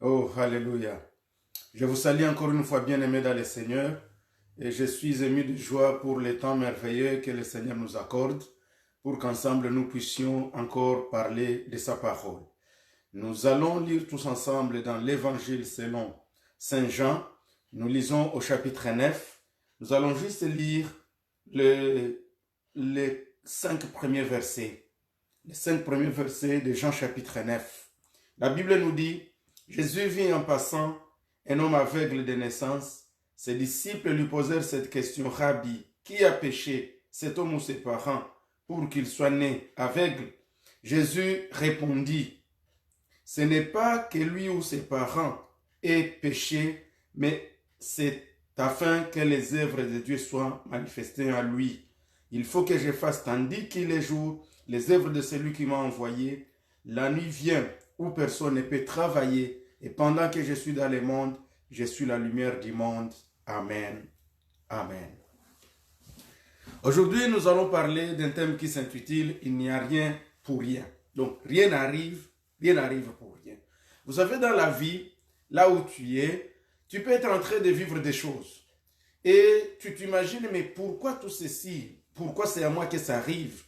Oh, Alléluia. Je vous salue encore une fois, bien-aimés dans le Seigneur, et je suis ému de joie pour les temps merveilleux que le Seigneur nous accorde, pour qu'ensemble nous puissions encore parler de sa parole. Nous allons lire tous ensemble dans l'Évangile selon Saint Jean. Nous lisons au chapitre 9. Nous allons juste lire les 5 premiers versets. Les 5 premiers versets de Jean chapitre 9. La Bible nous dit: Jésus vit en passant un homme aveugle de naissance. Ses disciples lui posèrent cette question: Rabbi, qui a péché, cet homme ou ses parents, pour qu'il soit né aveugle? Jésus répondit: ce n'est pas que lui ou ses parents aient péché, mais c'est afin que les œuvres de Dieu soient manifestées en lui. Il faut que je fasse, tandis qu'il est jour, les œuvres de celui qui m'a envoyé. La nuit vient où personne ne peut travailler, et pendant que je suis dans le monde, je suis la lumière du monde. Amen. Amen. Aujourd'hui, nous allons parler d'un thème qui s'intitule « Il n'y a rien pour rien ». Donc, rien n'arrive pour rien. Vous savez, dans la vie, là où tu es, tu peux être en train de vivre des choses. Et tu t'imagines, mais pourquoi tout ceci? Pourquoi c'est à moi que ça arrive?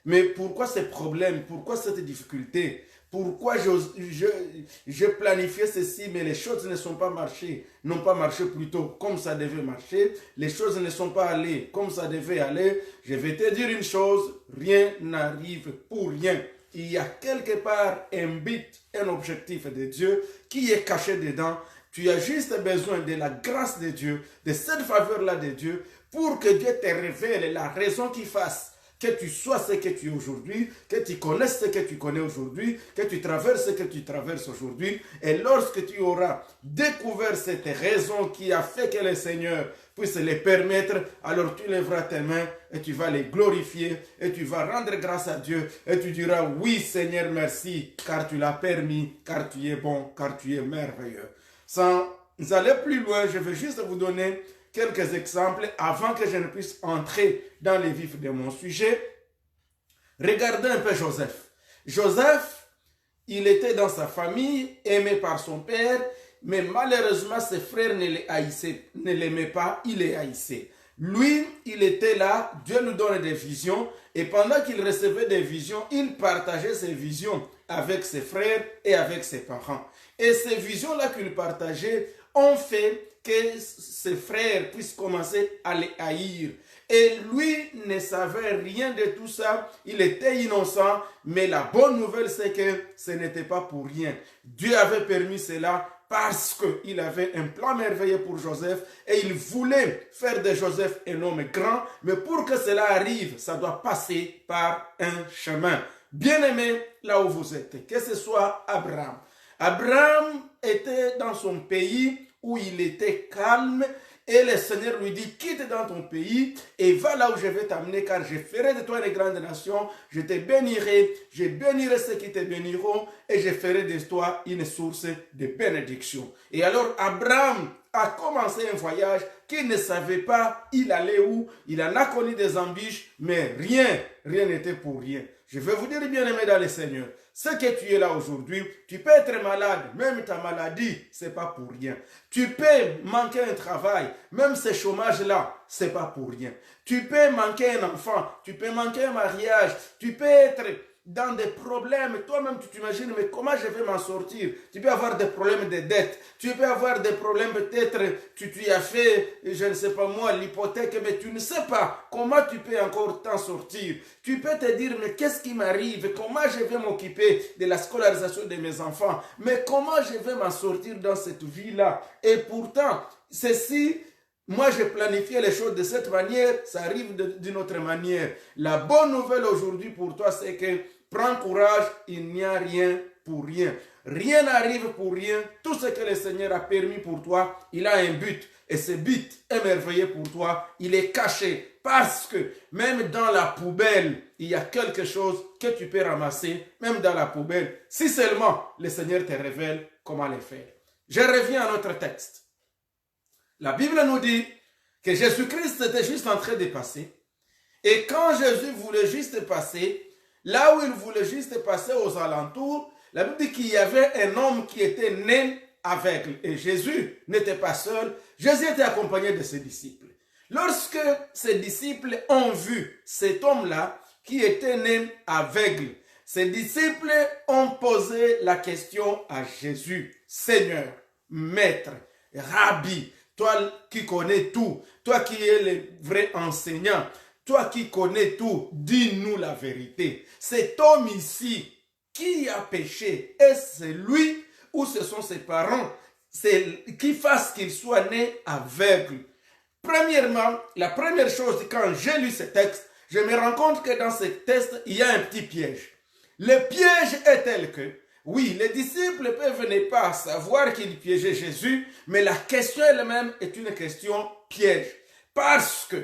Mais pourquoi ces problèmes? Pourquoi cette difficulté? Pourquoi je planifiais ceci, mais les choses ne sont pas marchées, n'ont pas marché plutôt comme ça devait marcher. Les choses ne sont pas allées comme ça devait aller. Je vais te dire une chose, rien n'arrive pour rien. Il y a quelque part un but, un objectif de Dieu qui est caché dedans. Tu as juste besoin de la grâce de Dieu, de cette faveur-là de Dieu, pour que Dieu te révèle la raison qui fasse que tu sois ce que tu es aujourd'hui, que tu connaisses ce que tu connais aujourd'hui, que tu traverses ce que tu traverses aujourd'hui. Et lorsque tu auras découvert cette raison qui a fait que le Seigneur puisse les permettre, alors tu lèveras tes mains et tu vas les glorifier et tu vas rendre grâce à Dieu et tu diras: oui Seigneur, merci, car tu l'as permis, car tu es bon, car tu es merveilleux. Sans aller plus loin, je vais juste vous donner quelques exemples avant que je ne puisse entrer dans les vifs de mon sujet. Regardez un peu Joseph. Joseph, il était dans sa famille, aimé par son père, mais malheureusement ses frères ne l'aimaient pas, il les haïssait. Lui, il était là, Dieu nous donne des visions, et pendant qu'il recevait des visions, il partageait ses visions avec ses frères et avec ses parents. Et ces visions-là qu'il partageait ont fait que ses frères puissent commencer à les haïr. Et lui ne savait rien de tout ça, il était innocent, mais la bonne nouvelle c'est que ce n'était pas pour rien. Dieu avait permis cela parce qu'il avait un plan merveilleux pour Joseph et il voulait faire de Joseph un homme grand, mais pour que cela arrive, ça doit passer par un chemin. Bien-aimé, là où vous êtes, que ce soit Abraham. Abraham était dans son pays où il était calme et le Seigneur lui dit: quitte dans ton pays et va là où je vais t'amener, car je ferai de toi une grande nation, je te bénirai, je bénirai ceux qui te béniront et je ferai de toi une source de bénédiction. Et alors Abraham a commencé un voyage qu'il ne savait pas il allait où, il en a connu des embûches, mais rien n'était pour rien. Je vais vous dire, bien aimé dans le Seigneur, ce que tu es là aujourd'hui, tu peux être malade, même ta maladie, c'est pas pour rien. Tu peux manquer un travail, même ce chômage-là, c'est pas pour rien. Tu peux manquer un enfant, tu peux manquer un mariage, tu peux être dans des problèmes, toi-même tu t'imagines, mais comment je vais m'en sortir? Tu peux avoir des problèmes de dette, tu peux avoir des problèmes peut-être, tu as fait, je ne sais pas moi, l'hypothèque, mais tu ne sais pas comment tu peux encore t'en sortir. Tu peux te dire, mais qu'est-ce qui m'arrive? Comment je vais m'occuper de la scolarisation de mes enfants? Mais comment je vais m'en sortir dans cette vie-là? Et pourtant, ceci... moi, je planifiais les choses de cette manière, ça arrive d'une autre manière. La bonne nouvelle aujourd'hui pour toi, c'est que prends courage, il n'y a rien pour rien. Rien n'arrive pour rien. Tout ce que le Seigneur a permis pour toi, il a un but. Et ce but est merveilleux pour toi. Il est caché parce que même dans la poubelle, il y a quelque chose que tu peux ramasser, même dans la poubelle, si seulement le Seigneur te révèle comment le faire. Je reviens à notre texte. La Bible nous dit que Jésus-Christ était juste en train de passer. Et quand Jésus voulait juste passer, là où il voulait juste passer aux alentours, la Bible dit qu'il y avait un homme qui était né aveugle. Et Jésus n'était pas seul. Jésus était accompagné de ses disciples. Lorsque ses disciples ont vu cet homme-là qui était né aveugle, ses disciples ont posé la question à Jésus. Seigneur, Maître, Rabbi, toi qui connais tout, toi qui es le vrai enseignant, toi qui connais tout, dis-nous la vérité. Cet homme ici, qui a péché? Est-ce lui ou ce sont ses parents qui fassent qu'il soit né aveugle? Premièrement, la première chose, quand j'ai lu ce texte, je me rends compte que dans ce texte, il y a un petit piège. Le piège est tel que, oui, les disciples peuvent ne pas savoir qu'ils piégeaient Jésus, mais la question elle-même est une question piège. Parce que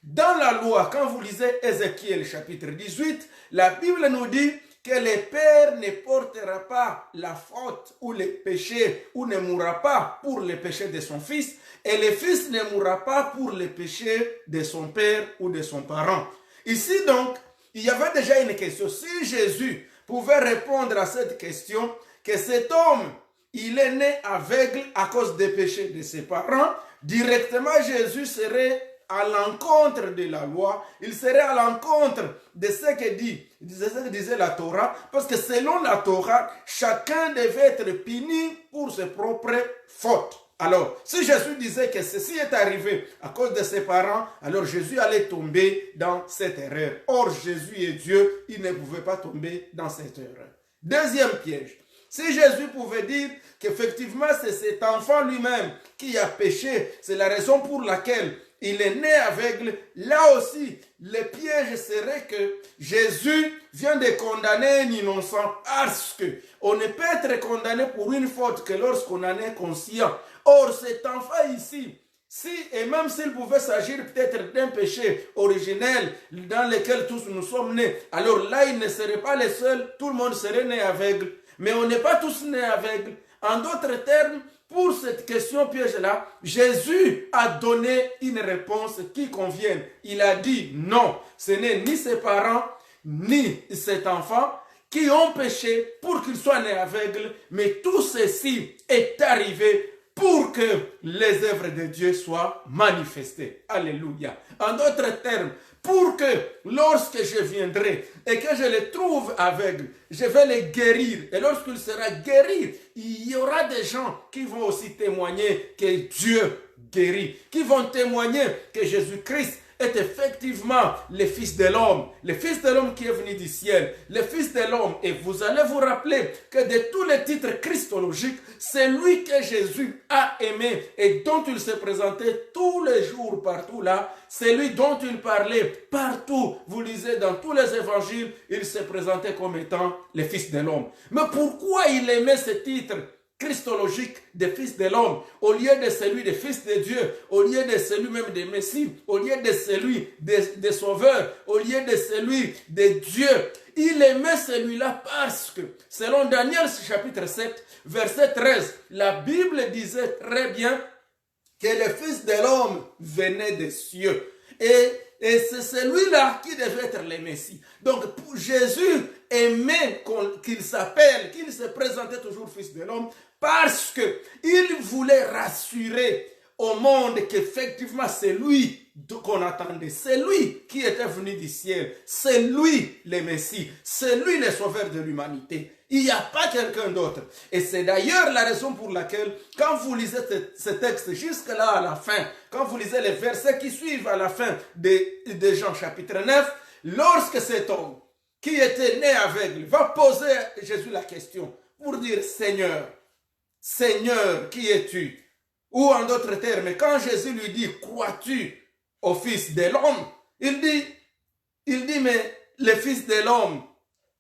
dans la loi, quand vous lisez Ézéchiel chapitre 18, la Bible nous dit que le père ne portera pas la faute ou le péché ou ne mourra pas pour le péché de son fils et le fils ne mourra pas pour le péché de son père ou de son parent. Ici donc, il y avait déjà une question. Si Jésus pouvait répondre à cette question, que cet homme, il est né aveugle à cause des péchés de ses parents, directement Jésus serait à l'encontre de la loi, il serait à l'encontre de ce que disait la Torah, parce que selon la Torah, chacun devait être puni pour ses propres fautes. Alors, si Jésus disait que ceci est arrivé à cause de ses parents, alors Jésus allait tomber dans cette erreur. Or, Jésus est Dieu, il ne pouvait pas tomber dans cette erreur. Deuxième piège. Si Jésus pouvait dire qu'effectivement c'est cet enfant lui-même qui a péché, c'est la raison pour laquelle il est né aveugle, là aussi, le piège serait que Jésus vient de condamner un innocent parce qu'on ne peut être condamné pour une faute que lorsqu'on en est conscient. Or, cet enfant ici, et même s'il pouvait s'agir peut-être d'un péché originel dans lequel tous nous sommes nés, alors là, il ne serait pas le seul, tout le monde serait né aveugle. Mais on n'est pas tous nés aveugles. En d'autres termes, pour cette question piège-là, Jésus a donné une réponse qui convient. Il a dit non, ce n'est ni ses parents, ni cet enfant qui ont péché pour qu'il soit né aveugle, mais tout ceci est arrivé pour que les œuvres de Dieu soient manifestées. Alléluia. En d'autres termes, pour que lorsque je viendrai et que je le trouve aveugle, je vais le guérir. Et lorsqu'il sera guéri, il y aura des gens qui vont aussi témoigner que Dieu guérit, qui vont témoigner que Jésus-Christ est effectivement le Fils de l'homme qui est venu du ciel, le Fils de l'homme. Et vous allez vous rappeler que de tous les titres christologiques, c'est lui que Jésus a aimé et dont il se présentait tous les jours partout là, c'est lui dont il parlait partout. Vous lisez dans tous les évangiles, il se présentait comme étant le Fils de l'homme. Mais pourquoi il aimait ce titre christologique de Fils de l'homme, au lieu de celui de Fils de Dieu, au lieu de celui même de Messie, au lieu de celui de Sauveur, au lieu de celui de Dieu? Il aimait celui-là parce que, selon Daniel chapitre 7, verset 13, la Bible disait très bien que le Fils de l'homme venait des cieux. Et c'est celui-là qui devait être le Messie. Donc Jésus aimait qu'il se présentait toujours Fils de l'homme parce qu'il voulait rassurer au monde qu'effectivement c'est lui qu'on attendait. C'est lui qui était venu du ciel. C'est lui le Messie. C'est lui le sauveur de l'humanité. Il n'y a pas quelqu'un d'autre. Et c'est d'ailleurs la raison pour laquelle, quand vous lisez ce texte jusque-là à la fin, quand vous lisez les versets qui suivent à la fin de Jean chapitre 9, lorsque cet homme qui était né aveugle va poser à Jésus la question pour dire Seigneur, Seigneur, qui es-tu? Ou en d'autres termes, quand Jésus lui dit, crois-tu au Fils de l'homme? Il dit, mais le Fils de l'homme,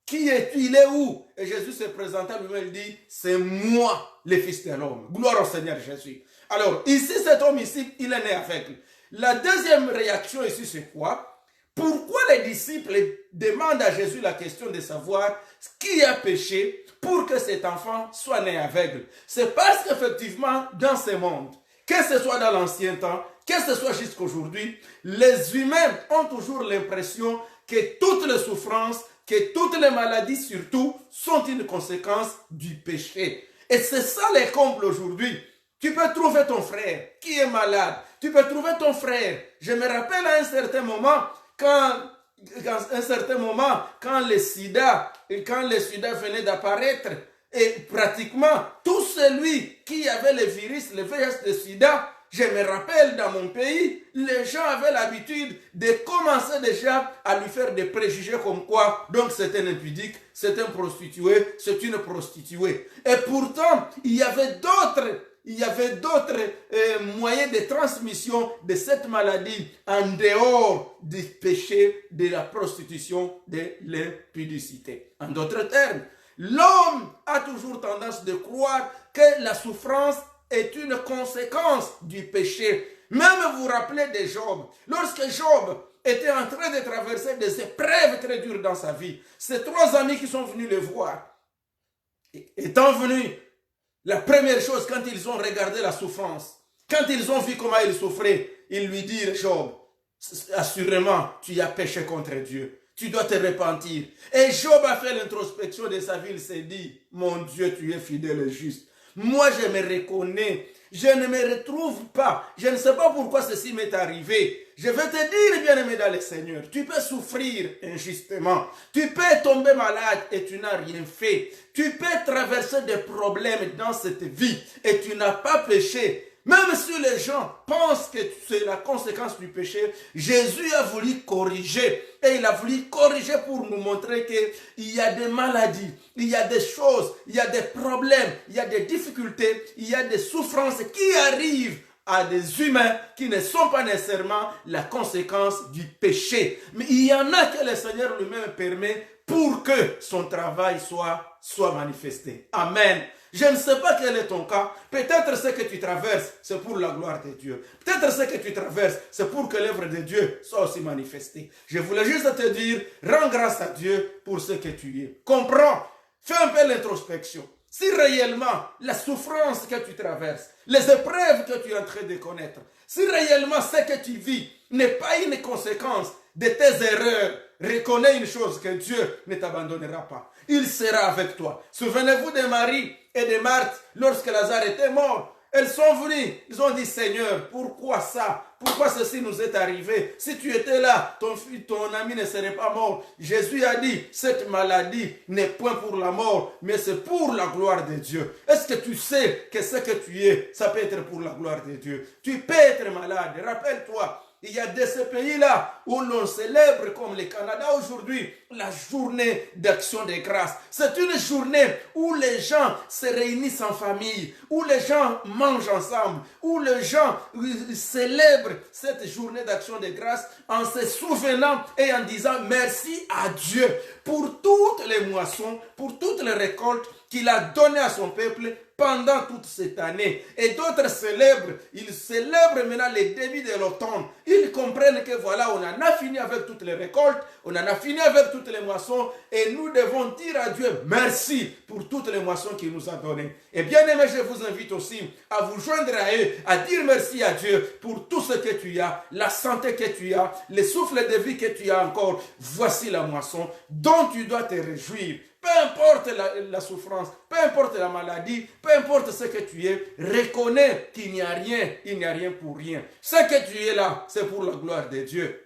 qui es-tu? Il est où? Et Jésus se présente à lui-même, il dit, c'est moi, le Fils de l'homme. Gloire au Seigneur Jésus. Alors, ici, cet homme ici, il est né aveugle. La deuxième réaction ici, c'est quoi? Pourquoi les disciples demandent à Jésus la question de savoir qui a péché pour que cet enfant soit né aveugle? C'est parce qu'effectivement, dans ce monde, que ce soit dans l'ancien temps, que ce soit jusqu'aujourd'hui, les humains ont toujours l'impression que toutes les souffrances, que toutes les maladies surtout, sont une conséquence du péché. Et c'est ça les combles aujourd'hui. Tu peux trouver ton frère qui est malade. Tu peux trouver ton frère. Je me rappelle à un certain moment, quand le sida venait d'apparaître, et pratiquement tout celui qui avait le virus, le VIH, le sida, je me rappelle dans mon pays, les gens avaient l'habitude de commencer déjà à lui faire des préjugés comme quoi, donc c'est un impudique, c'est un prostitué, c'est une prostituée. Et pourtant, il y avait d'autres moyens de transmission de cette maladie en dehors du péché de la prostitution, de l'impudicité. En d'autres termes, l'homme a toujours tendance de croire que la souffrance est une conséquence du péché. Même vous vous rappelez de Job. Lorsque Job était en train de traverser des épreuves très dures dans sa vie, ses 3 amis qui sont venus le voir, étant venus, la première chose, quand ils ont regardé la souffrance, quand ils ont vu comment il souffrait, ils lui dirent, Job, assurément, tu as péché contre Dieu. Tu dois te repentir. Et Job a fait l'introspection de sa vie. Il s'est dit, mon Dieu, tu es fidèle et juste. Moi, je me reconnais. Je ne me retrouve pas. Je ne sais pas pourquoi ceci m'est arrivé. Je vais te dire, bien-aimé dans le Seigneur, tu peux souffrir injustement. Tu peux tomber malade et tu n'as rien fait. Tu peux traverser des problèmes dans cette vie et tu n'as pas péché. Même si les gens pensent que c'est la conséquence du péché, Jésus a voulu corriger. Et il a voulu corriger pour nous montrer qu'il y a des maladies, il y a des choses, il y a des problèmes, il y a des difficultés, il y a des souffrances qui arrivent à des humains qui ne sont pas nécessairement la conséquence du péché. Mais il y en a que le Seigneur lui-même permet pour que son travail soit manifesté. Amen. Je ne sais pas quel est ton cas. Peut-être ce que tu traverses, c'est pour la gloire de Dieu. Peut-être ce que tu traverses, c'est pour que l'œuvre de Dieu soit aussi manifestée. Je voulais juste te dire, rends grâce à Dieu pour ce que tu es. Comprends, fais un peu l'introspection. Si réellement la souffrance que tu traverses, les épreuves que tu es en train de connaître, si réellement ce que tu vis n'est pas une conséquence de tes erreurs, reconnais une chose, que Dieu ne t'abandonnera pas. Il sera avec toi. Souvenez-vous de Marie et de Marthe lorsque Lazare était mort. Elles sont venues, ils ont dit, Seigneur, pourquoi ça? Pourquoi ceci nous est arrivé? Si tu étais là, ton ami ne serait pas mort. Jésus a dit, cette maladie n'est point pour la mort, mais c'est pour la gloire de Dieu. Est-ce que tu sais que ce que tu es, ça peut être pour la gloire de Dieu? Tu peux être malade. Rappelle-toi, il y a de ces pays-là où l'on célèbre, comme le Canada aujourd'hui, la journée d'action de grâce. C'est une journée où les gens se réunissent en famille, où les gens mangent ensemble, où les gens célèbrent cette journée d'action de grâce en se souvenant et en disant merci à Dieu pour toutes les moissons, pour toutes les récoltes qu'il a données à son peuple pendant toute cette année. Et d'autres célèbrent, ils célèbrent maintenant les débuts de l'automne. Ils comprennent que voilà, on en a fini avec toutes les récoltes, on en a fini avec toutes les moissons et nous devons dire à Dieu merci pour toutes les moissons qu'il nous a données. Et bien aimé, je vous invite aussi à vous joindre à eux, à dire merci à Dieu pour tout ce que tu as, la santé que tu as, les souffles de vie que tu as encore. Voici la moisson dont tu dois te réjouir. Peu importe la souffrance, peu importe la maladie, peu importe ce que tu es, reconnais qu'il n'y a rien, il n'y a rien pour rien. Ce que tu es là, c'est pour la gloire de Dieu.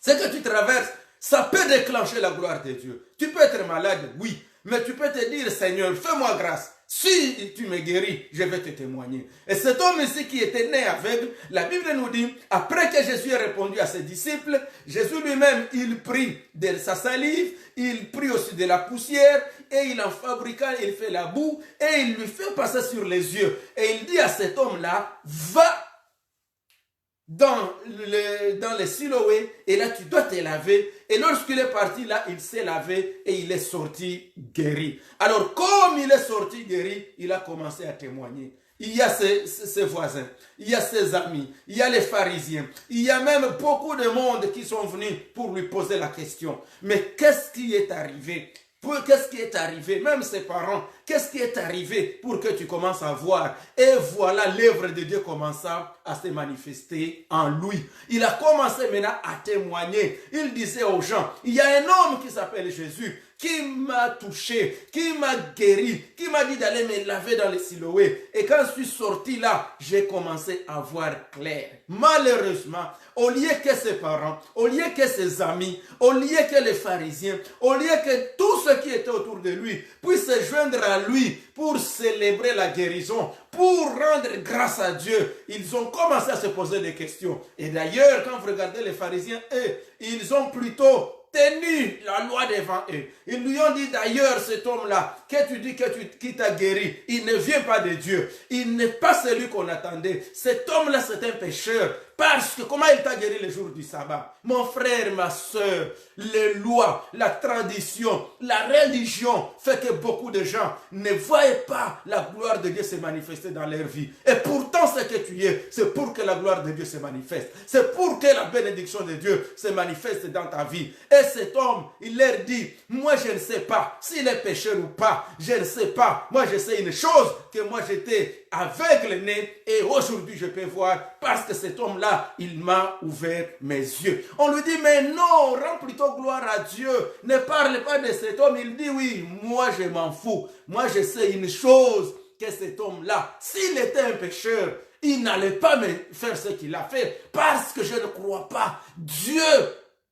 Ce que tu traverses, ça peut déclencher la gloire de Dieu. Tu peux être malade, oui, mais tu peux te dire, Seigneur, fais-moi grâce. Si tu me guéris, je vais te témoigner. Et cet homme ici qui était né aveugle, la Bible nous dit, après que Jésus ait répondu à ses disciples, Jésus lui-même, il prit de sa salive, il prit aussi de la poussière, et il en fabriqua, il fait la boue, et il lui fait passer sur les yeux. Et il dit à cet homme-là, va dans les Siloé, et là tu dois te laver. Et lorsqu'il est parti là, il s'est lavé et il est sorti guéri. Alors comme il est sorti guéri, il a commencé à témoigner. Il y a ses voisins, il y a ses amis, il y a les pharisiens, il y a même beaucoup de monde qui sont venus pour lui poser la question. Mais qu'est-ce qui est arrivé? Qu'est-ce qui est arrivé? Même ses parents, qu'est-ce qui est arrivé pour que tu commences à voir? Et voilà, l'œuvre de Dieu commença à se manifester en lui. Il a commencé maintenant à témoigner. Il disait aux gens, il y a un homme qui s'appelle Jésus. qui m'a touché, qui m'a guéri, qui m'a dit d'aller me laver dans les Siloé. Et quand je suis sorti là, j'ai commencé à voir clair. Malheureusement, au lieu que ses parents, au lieu que ses amis, au lieu que les pharisiens, au lieu que tous ceux qui étaient autour de lui puissent se joindre à lui pour célébrer la guérison, pour rendre grâce à Dieu, ils ont commencé à se poser des questions. Et d'ailleurs, quand vous regardez les pharisiens, eux, ils ont plutôt tenu la loi devant eux. Ils lui ont dit d'ailleurs, cet homme-là, que tu dis qui t'a guéri, il ne vient pas de Dieu. Il n'est pas celui qu'on attendait. Cet homme-là, c'est un pécheur. Parce que comment il t'a guéri le jour du sabbat? Mon frère, ma soeur, les lois, la tradition, la religion fait que beaucoup de gens ne voient pas la gloire de Dieu se manifester dans leur vie. Et pourtant, ce que tu es, c'est pour que la gloire de Dieu se manifeste. C'est pour que la bénédiction de Dieu se manifeste dans ta vie. Et cet homme, il leur dit, moi je ne sais pas s'il est pécheur ou pas. Je ne sais pas. Moi je sais une chose, que moi j'étais aveugle-né et aujourd'hui je peux voir parce que cet homme-là, il m'a ouvert mes yeux. On lui dit, mais non, rends plutôt gloire à Dieu. Ne parle pas de cet homme. Il dit, oui, moi je m'en fous. Moi je sais une chose, que cet homme-là, s'il était un pécheur, il n'allait pas me faire ce qu'il a fait parce que je ne crois pas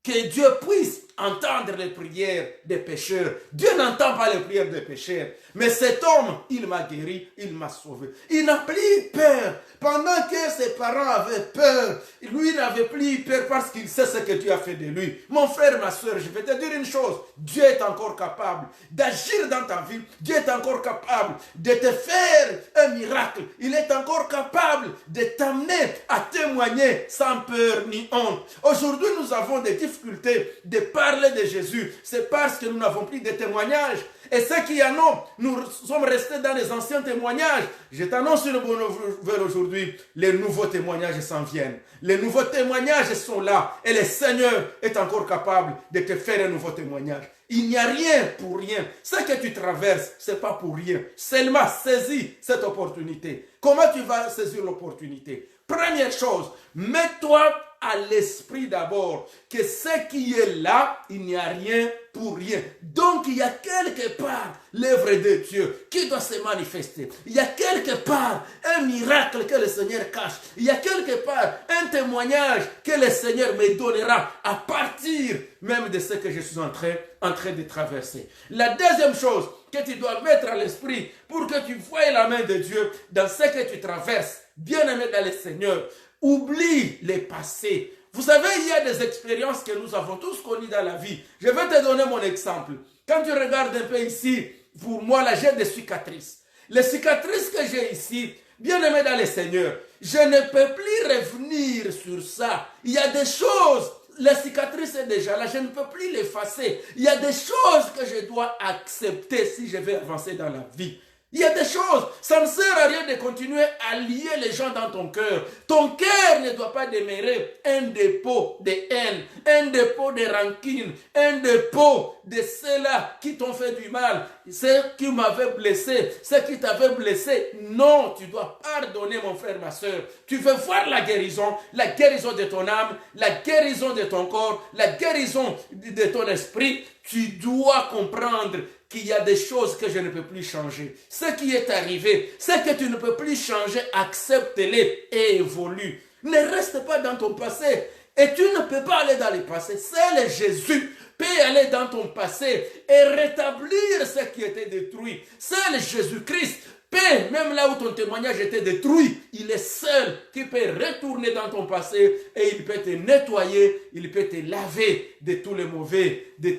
que Dieu puisse entendre les prières des pécheurs. Dieu n'entend pas les prières des pécheurs. Mais cet homme, il m'a guéri, il m'a sauvé. Il n'a plus peur. Pendant que ses parents avaient peur, lui n'avait plus peur parce qu'il sait ce que Dieu a fait de lui. Mon frère, ma soeur, je vais te dire une chose. Dieu est encore capable d'agir dans ta vie. Dieu est encore capable de te faire un miracle. Il est encore capable de t'amener à témoigner sans peur ni honte. Aujourd'hui, nous avons des difficultés de parler de Jésus. C'est parce que nous n'avons plus de témoignages. Et ceux qui en ont, nous sommes restés dans les anciens témoignages. Je t'annonce une bonne nouvelle aujourd'hui. Les nouveaux témoignages s'en viennent. Les nouveaux témoignages sont là. Et le Seigneur est encore capable de te faire un nouveau témoignage. Il n'y a rien pour rien. Ce que tu traverses, ce n'est pas pour rien. Seulement saisis cette opportunité. Comment tu vas saisir l'opportunité? Première chose, mets-toi à l'esprit d'abord que ce qui est là, il n'y a rien pour rien. Donc il y a quelque part l'œuvre de Dieu qui doit se manifester. Il y a quelque part un miracle que le Seigneur cache. Il y a quelque part un témoignage que le Seigneur me donnera à partir même de ce que je suis en train de traverser. La deuxième chose que tu dois mettre à l'esprit pour que tu voies la main de Dieu dans ce que tu traverses, bien-aimé dans le Seigneur, oublie les passés. Vous savez, il y a des expériences que nous avons tous connues dans la vie. Je vais te donner mon exemple. Quand tu regardes un peu ici, pour moi, là, j'ai des cicatrices. Les cicatrices que j'ai ici, bien aimé dans le Seigneur, je ne peux plus revenir sur ça. Il y a des choses, les cicatrices sont déjà là, je ne peux plus l'effacer. Il y a des choses que je dois accepter si je veux avancer dans la vie. Il y a des choses, ça ne sert à rien de continuer à lier les gens dans ton cœur. Ton cœur ne doit pas demeurer un dépôt de haine, un dépôt de rancune, un dépôt de ceux-là qui t'ont fait du mal, ceux qui m'avaient blessé, ceux qui t'avaient blessé. Non, tu dois pardonner mon frère, ma soeur. Tu veux voir la guérison de ton âme, la guérison de ton corps, la guérison de ton esprit. Tu dois comprendre qu'il y a des choses que je ne peux plus changer. Ce qui est arrivé, ce que tu ne peux plus changer, accepte-les et évolue. Ne reste pas dans ton passé. Et tu ne peux pas aller dans le passé. Seul Jésus peut aller dans ton passé et rétablir ce qui était détruit. Seul Jésus-Christ peut, même là où ton témoignage était détruit, il est seul qui peut retourner dans ton passé et il peut te nettoyer, il peut te laver de tous les mauvais, de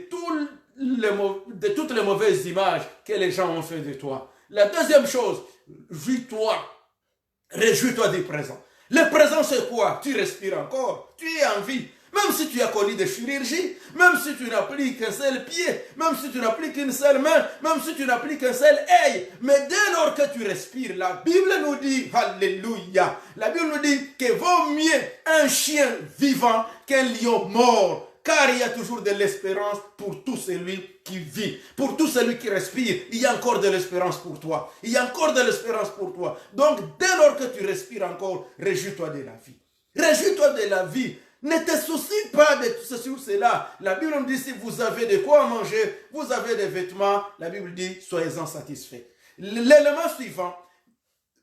toutes les mauvaises images que les gens ont fait de toi. La deuxième chose, réjouis-toi du présent. Le présent, c'est quoi? Tu respires encore, tu es en vie. Même si tu as connu des chirurgies, même si tu n'as plus qu'un seul pied, même si tu n'as plus qu'une seule main, même si tu n'as plus qu'un seul œil, mais dès lors que tu respires, la Bible nous dit, alléluia, la Bible nous dit que vaut mieux un chien vivant qu'un lion mort. Car il y a toujours de l'espérance pour tout celui qui vit. Pour tout celui qui respire, il y a encore de l'espérance pour toi. Il y a encore de l'espérance pour toi. Donc, dès lors que tu respires encore, réjouis-toi de la vie. Réjouis-toi de la vie. Ne te soucie pas de tout ceci ou cela. La Bible nous dit, si vous avez de quoi manger, vous avez des vêtements, la Bible dit, soyez-en satisfaits. L'élément suivant,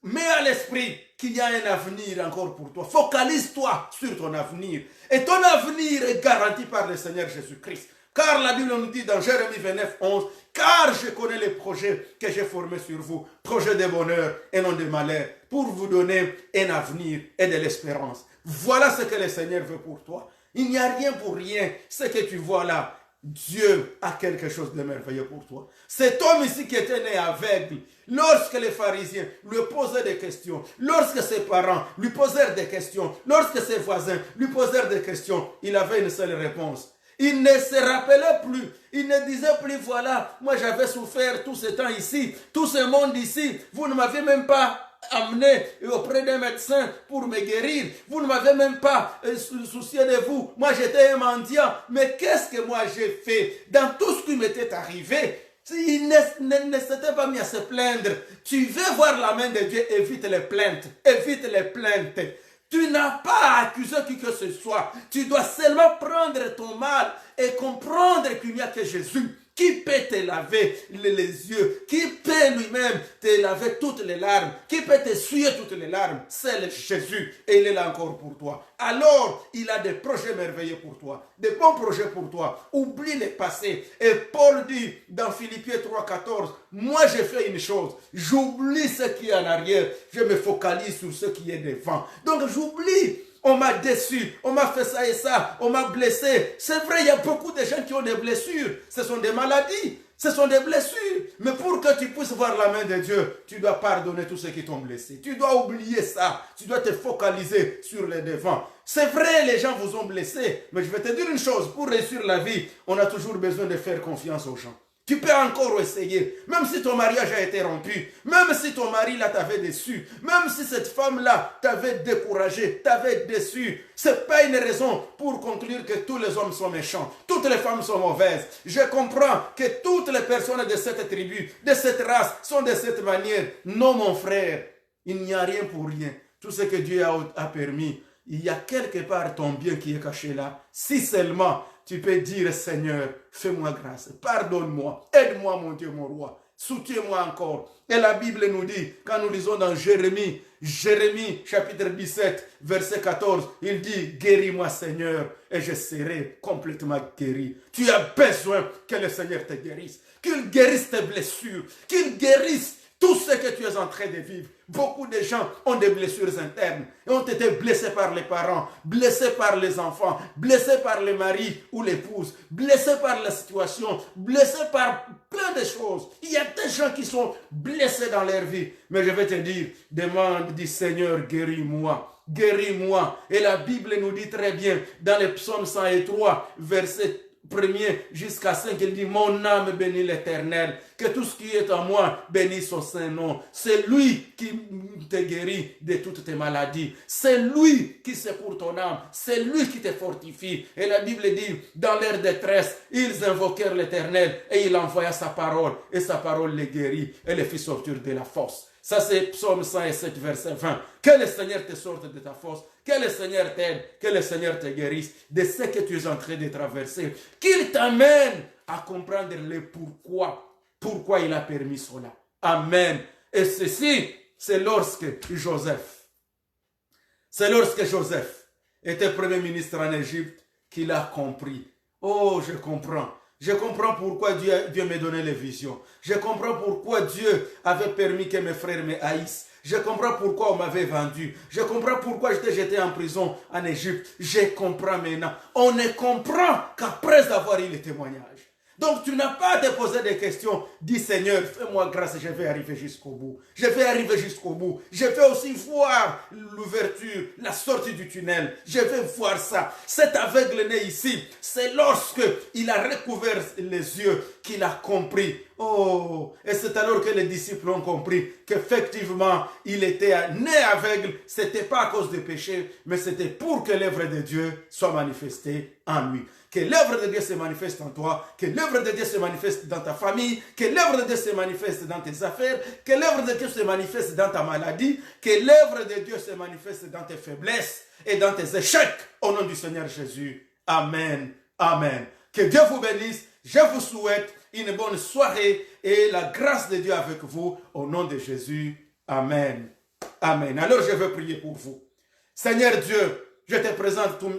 mets à l'esprit qu'il y a un avenir encore pour toi. Focalise-toi sur ton avenir. Et ton avenir est garanti par le Seigneur Jésus-Christ. Car la Bible nous dit dans Jérémie 29, 11, car je connais les projets que j'ai formés sur vous, projets de bonheur et non de malheur, pour vous donner un avenir et de l'espérance. Voilà ce que le Seigneur veut pour toi. Il n'y a rien pour rien. Ce que tu vois là, Dieu a quelque chose de merveilleux pour toi. Cet homme ici qui était né aveugle, lorsque les pharisiens lui posaient des questions, lorsque ses parents lui posèrent des questions, lorsque ses voisins lui posèrent des questions, il avait une seule réponse. Il ne se rappelait plus. Il ne disait plus, voilà, moi j'avais souffert tout ce temps ici, tout ce monde ici. Vous ne m'avez même pas amené auprès d'un médecin pour me guérir. Vous ne m'avez même pas soucié de vous. Moi j'étais un mendiant. Mais qu'est-ce que moi j'ai fait dans tout ce qui m'était arrivé? Il ne s'était pas mis à se plaindre. Tu veux voir la main de Dieu, évite les plaintes. Évite les plaintes. Tu n'as pas à accuser qui que ce soit. Tu dois seulement prendre ton mal et comprendre qu'il n'y a que Jésus qui peut te laver les yeux, qui peut lui-même te laver toutes les larmes, qui peut t'essuyer toutes les larmes. C'est Jésus et il est là encore pour toi. Alors, il a des projets merveilleux pour toi, des bons projets pour toi. Oublie le passé. Et Paul dit dans Philippiens 3,14, moi j'ai fait une chose, j'oublie ce qui est en arrière, je me focalise sur ce qui est devant. Donc j'oublie. On m'a déçu, on m'a fait ça et ça, on m'a blessé. C'est vrai, il y a beaucoup de gens qui ont des blessures. Ce sont des maladies, ce sont des blessures. Mais pour que tu puisses voir la main de Dieu, tu dois pardonner tous ceux qui t'ont blessé. Tu dois oublier ça. Tu dois te focaliser sur le devant. C'est vrai, les gens vous ont blessé. Mais je vais te dire une chose, pour réussir la vie, on a toujours besoin de faire confiance aux gens. Tu peux encore essayer, même si ton mariage a été rompu, même si ton mari là t'avait déçu, même si cette femme là t'avait découragé, t'avait déçu. C'est pas une raison pour conclure que tous les hommes sont méchants, toutes les femmes sont mauvaises. Je comprends que toutes les personnes de cette tribu, de cette race sont de cette manière. Non mon frère, il n'y a rien pour rien. Tout ce que Dieu a permis, il y a quelque part ton bien qui est caché là. Si seulement tu peux dire, Seigneur, fais-moi grâce, pardonne-moi, aide-moi mon Dieu, mon roi, soutiens-moi encore. Et la Bible nous dit, quand nous lisons dans Jérémie chapitre 17, verset 14, il dit, guéris-moi Seigneur, et je serai complètement guéri. Tu as besoin que le Seigneur te guérisse, qu'il guérisse tes blessures, qu'il guérisse tout ce que tu es en train de vivre. Beaucoup de gens ont des blessures internes et ont été blessés par les parents, blessés par les enfants, blessés par le mari ou l'épouse, blessés par la situation, blessés par plein de choses. Il y a des gens qui sont blessés dans leur vie. Mais je vais te dire, demande du Seigneur, guéris-moi. Guéris-moi. Et la Bible nous dit très bien dans le psaume 103, verset 1er jusqu'à 5, il dit, mon âme bénit l'Éternel, que tout ce qui est en moi bénisse son saint nom. C'est lui qui te guérit de toutes tes maladies. C'est lui qui secourt ton âme. C'est lui qui te fortifie. Et la Bible dit, dans leur détresse, ils invoquèrent l'Éternel et il envoya sa parole. Et sa parole les guérit et les fit sortir de la fosse. Ça c'est Psaume 107, verset 20. Que le Seigneur te sorte de ta fosse, que le Seigneur t'aide, que le Seigneur te guérisse de ce que tu es en train de traverser. Qu'il t'amène à comprendre le pourquoi il a permis cela. Amen. Et ceci, c'est lorsque Joseph était premier ministre en Égypte qu'il a compris. Oh, je comprends. Je comprends pourquoi Dieu me donnait les visions. Je comprends pourquoi Dieu avait permis que mes frères me haïssent. Je comprends pourquoi on m'avait vendu. Je comprends pourquoi j'étais jeté en prison en Égypte. Je comprends maintenant. On ne comprend qu'après avoir eu le témoignage. Donc tu n'as pas à te poser des questions. Dis Seigneur, fais-moi grâce, je vais arriver jusqu'au bout. Je vais arriver jusqu'au bout. Je vais aussi voir l'ouverture, la sortie du tunnel. Je vais voir ça. Cet aveugle né ici, c'est lorsque il a recouvert les yeux qu'il a compris. Oh, et c'est alors que les disciples ont compris qu'effectivement, il était né aveugle. C'était pas à cause du péché, mais c'était pour que l'œuvre de Dieu soit manifestée en lui. Que l'œuvre de Dieu se manifeste en toi, que l'œuvre de Dieu se manifeste dans ta famille, que l'œuvre de Dieu se manifeste dans tes affaires, que l'œuvre de Dieu se manifeste dans ta maladie, que l'œuvre de Dieu se manifeste dans tes faiblesses et dans tes échecs. Au nom du Seigneur Jésus. Amen. Amen. Que Dieu vous bénisse. Je vous souhaite une bonne soirée et la grâce de Dieu avec vous au nom de Jésus. Amen. Amen. Alors je veux prier pour vous. Seigneur Dieu, je te présente tous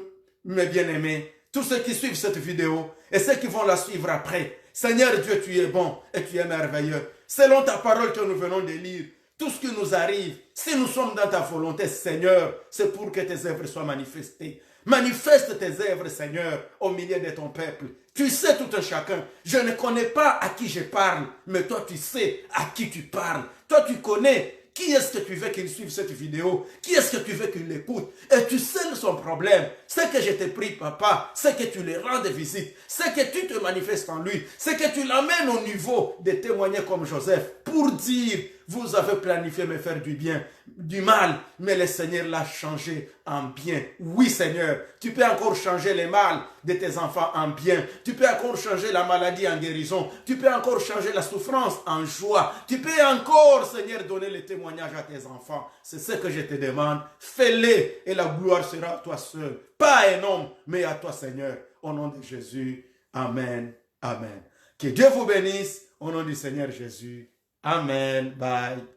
mes bien-aimés, tous ceux qui suivent cette vidéo et ceux qui vont la suivre après. Seigneur Dieu, tu es bon et tu es merveilleux. Selon ta parole que nous venons de lire, tout ce qui nous arrive, si nous sommes dans ta volonté, Seigneur, c'est pour que tes œuvres soient manifestées. Manifeste tes œuvres, Seigneur, au milieu de ton peuple. Tu sais tout un chacun. Je ne connais pas à qui je parle, mais toi, tu sais à qui tu parles. Toi, tu connais qui est-ce que tu veux qu'il suive cette vidéo. Qui est-ce que tu veux qu'il l'écoute. Et tu sais son problème. C'est que je te prie, papa, c'est que tu lui rendes visite. C'est que tu te manifestes en lui. C'est que tu l'amènes au niveau de témoigner comme Joseph pour dire, vous avez planifié me faire du bien, du mal, mais le Seigneur l'a changé en bien. Oui, Seigneur, tu peux encore changer le mal de tes enfants en bien. Tu peux encore changer la maladie en guérison. Tu peux encore changer la souffrance en joie. Tu peux encore, Seigneur, donner le témoignage à tes enfants. C'est ce que je te demande. Fais-le et la gloire sera à toi seul. Pas à un homme, mais à toi, Seigneur. Au nom de Jésus. Amen. Amen. Que Dieu vous bénisse. Au nom du Seigneur Jésus. Amen. Bye.